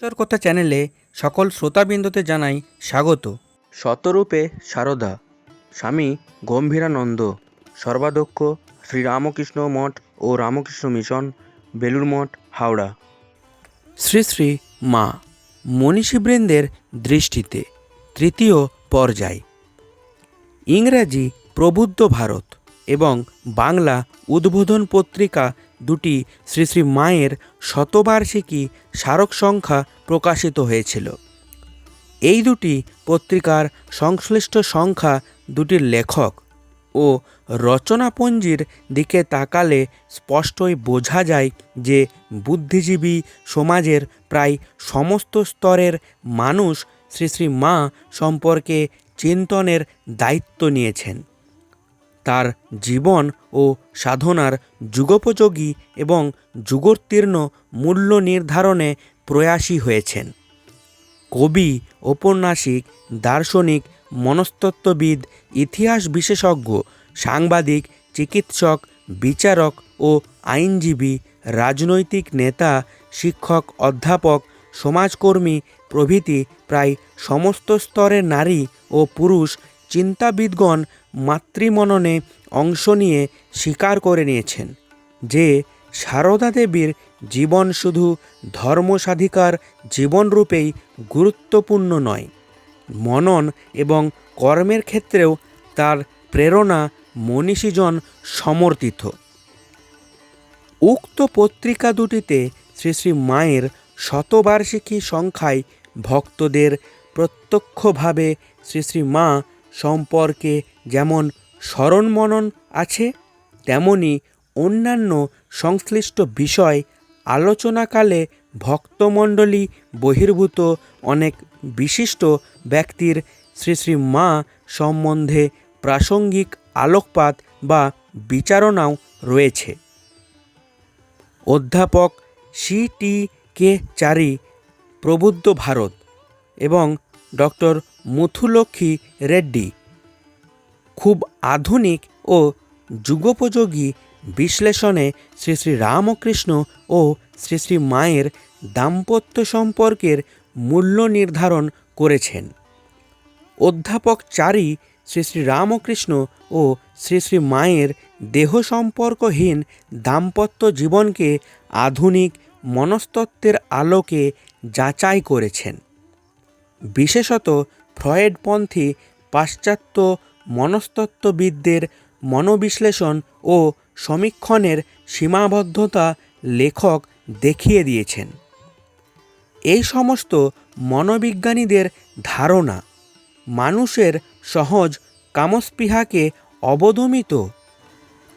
কথা চ্যানেলে সকল শ্রোতাবৃন্দতে জানাই স্বাগত। শতরূপে সারদা স্বামী গম্ভীরানন্দ সর্বাধ্যক্ষ শ্রীরামকৃষ্ণ মঠ ও রামকৃষ্ণ মিশন, বেলুড় মঠ, হাওড়া। শ্রী শ্রী মা মনীষীবৃন্দের দৃষ্টিতে তৃতীয় পর্যায়। ইংরাজি প্রবুদ্ধ ভারত এবং বাংলা উদ্বোধন পত্রিকা দুটি শ্রী শ্রী মায়ের শতবার্ষিকী স্মারক সংখ্যা প্রকাশিত হয়েছিল। এই দুটি পত্রিকার সংশ্লিষ্ট সংখ্যা দুটির লেখক ও রচনাপঞ্জির দিকে তাকালে স্পষ্টই বোঝা যায় যে বুদ্ধিজীবী সমাজের প্রায় সমস্ত স্তরের মানুষ শ্রী শ্রী মা সম্পর্কে চিন্তনের দায়িত্ব নিয়েছেন। তার জীবন ও সাধনার যুগোপযোগী এবং যুগোত্তীর্ণ মূল্য নির্ধারণে প্রয়াসী হয়েছেন। কবি, ঔপন্যাসিক, দার্শনিক, মনস্তত্ত্ববিদ, ইতিহাস বিশেষজ্ঞ, সাংবাদিক, চিকিৎসক, বিচারক ও আইনজীবী, রাজনৈতিক নেতা, শিক্ষক, অধ্যাপক, সমাজকর্মী প্রভৃতি প্রায় সমস্ত স্তরের নারী ও পুরুষ চিন্তাবিদগণ মাতৃমননে অংশ নিয়ে স্বীকার করে নিয়েছেন যে সারদা দেবীর জীবন শুধু ধর্মসাধিকার জীবনরূপেই গুরুত্বপূর্ণ নয়, মনন এবং কর্মের ক্ষেত্রেও তার প্রেরণা মনীষীজন সমর্থিত। উক্ত পত্রিকা দুটিতে শ্রী শ্রী মায়ের শতবার্ষিকী সংখ্যায় ভক্তদের প্রত্যক্ষভাবে শ্রী শ্রী মা সম্পর্কে যেমন স্মরণমনন আছে, তেমনি অন্যান্য সংশ্লিষ্ট বিষয় আলোচনাকালে ভক্তমণ্ডলী বহির্ভূত অনেক বিশিষ্ট ব্যক্তির শ্রী শ্রী মা সম্বন্ধে প্রাসঙ্গিক আলোকপাত বা বিচারণাও রয়েছে। অধ্যাপক C.T.K. চারি, প্রবুদ্ধ ভারত এবং ডক্টর মুথুলক্ষ্মী রেড্ডি খুব আধুনিক ও যুগোপযোগী বিশ্লেষণে শ্রী শ্রী রামকৃষ্ণ ও শ্রী শ্রী মায়ের দাম্পত্য সম্পর্কের মূল্য নির্ধারণ করেছেন। অধ্যাপক চারি শ্রী শ্রী রামকৃষ্ণ ও শ্রী শ্রী মায়ের দেহ সম্পর্কহীন দাম্পত্য জীবনকে আধুনিক মনস্তত্ত্বের আলোকে যাচাই করেছেন। বিশেষত ফ্রয়েডপন্থী পাশ্চাত্য মনস্তত্ত্ববিদদের মনোবিশ্লেষণ ও সমীক্ষণের সীমাবদ্ধতা লেখক দেখিয়ে দিয়েছেন। এই সমস্ত মনোবিজ্ঞানীদের ধারণা মানুষের সহজ কামস্পৃহাকে অবদমিত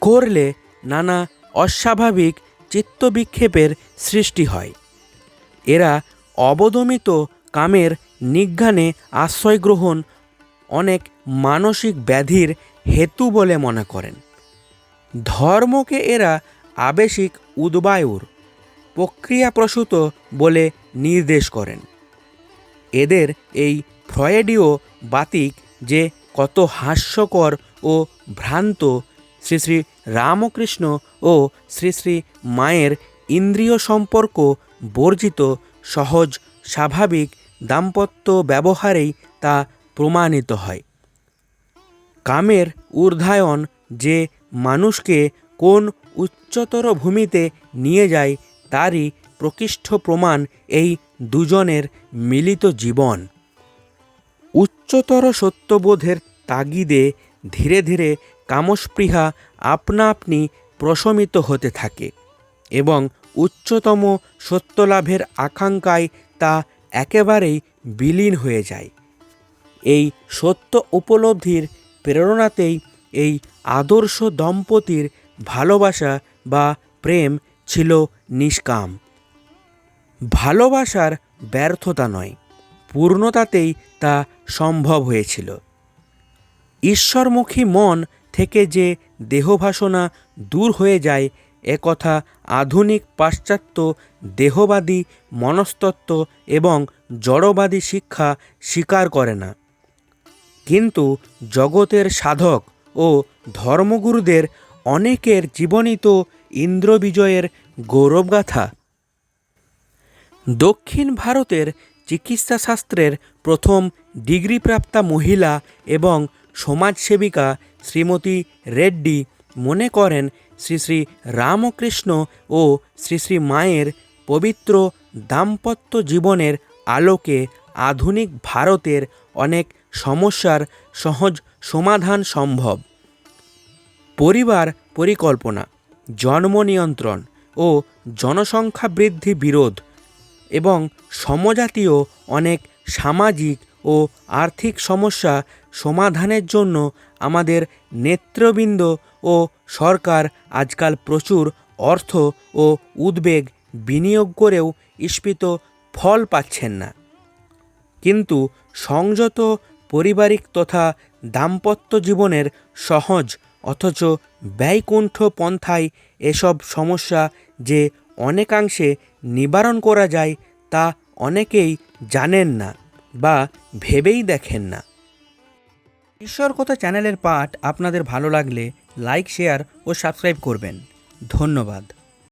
করলে নানা অস্বাভাবিক চিত্তবিক্ষেপের সৃষ্টি হয়। এরা অবদমিত কামের নিগ্রাণে আশ্রয় গ্রহণ অনেক মানসিক ব্যাধির হেতু বলে মনে করেন। ধর্মকে এরা আবেশিক উদ্বায়ুর প্রক্রিয়াপ্রসূত বলে নির্দেশ করেন। এদের এই ফ্রয়েডীয় বাতিক যে কত হাস্যকর ও ভ্রান্ত, শ্রী শ্রী রামকৃষ্ণ ও শ্রী শ্রী মায়ের ইন্দ্রিয় সম্পর্ক বর্জিত সহজ স্বাভাবিক দাম্পত্য ব্যবহারেই তা প্রমাণিত হয়। কামের ঊর্ধ্বায়ন যে মানুষকে কোন উচ্চতর ভূমিতে নিয়ে যায় তারই প্রকৃষ্ট প্রমাণ এই দুজনের মিলিত জীবন। উচ্চতর সত্যবোধের তাগিদে ধীরে ধীরে কামস্পৃহা আপনা আপনি প্রশমিত হতে থাকে এবং উচ্চতম সত্যলাভের আকাঙ্ক্ষায় তা একেবারেই বিলীন হয়ে যায়। এই সত্য উপলব্ধির প্রেরণাতেই এই আদর্শ দম্পতির ভালোবাসা বা প্রেম ছিল নিষ্কাম। ভালোবাসার ব্যর্থতা নয়, পূর্ণতাতেই তা সম্ভব হয়েছিল। ঈশ্বরমুখী মন থেকে যে দেহবাসনা দূর হয়ে যায় একথা আধুনিক পাশ্চাত্য দেহবাদী মনস্তত্ত্ব এবং জড়বাদী শিক্ষা স্বীকার করে না। কিন্তু জগতের সাধক ও ধর্মগুরুদের অনেকের জীবনী তো ইন্দ্রবিজয়ের গৌরবগাথা। দক্ষিণ ভারতের চিকিৎসাশাস্ত্রের প্রথম ডিগ্রিপ্রাপ্তা মহিলা এবং সমাজসেবিকা শ্রীমতী রেড্ডি মনে করেন শ্রী শ্রী রামকৃষ্ণ ও শ্রী শ্রী মায়ের পবিত্র দাম্পত্য জীবনের আলোকে আধুনিক ভারতের অনেক সমস্যার সহজ সমাধান সম্ভব। পরিবার পরিকল্পনা, জন্ম নিয়ন্ত্রণ ও জনসংখ্যা বৃদ্ধি বিরোধ এবং সমজাতীয় অনেক সামাজিক ও আর্থিক সমস্যা সমাধানের জন্য আমাদের নেতৃবৃন্দ ও সরকার আজকাল প্রচুর অর্থ ও উদ্বেগ বিনিয়োগ করেও ঈপ্সিত ফল পাচ্ছেন না। কিন্তু সংযত পারিবারিক তথা দাম্পত্য জীবনের সহজ অথচ ব্যয়কুণ্ঠ পন্থায় এসব সমস্যা যে অনেকাংশে নিবারণ করা যায় তা অনেকেই জানেন না বা ভেবেই দেখেন না। ঈশ্বর কথা চ্যানেলের পাঠ আপনাদের ভালো লাগলে লাইক, শেয়ার ও সাবস্ক্রাইব করবেন। ধন্যবাদ।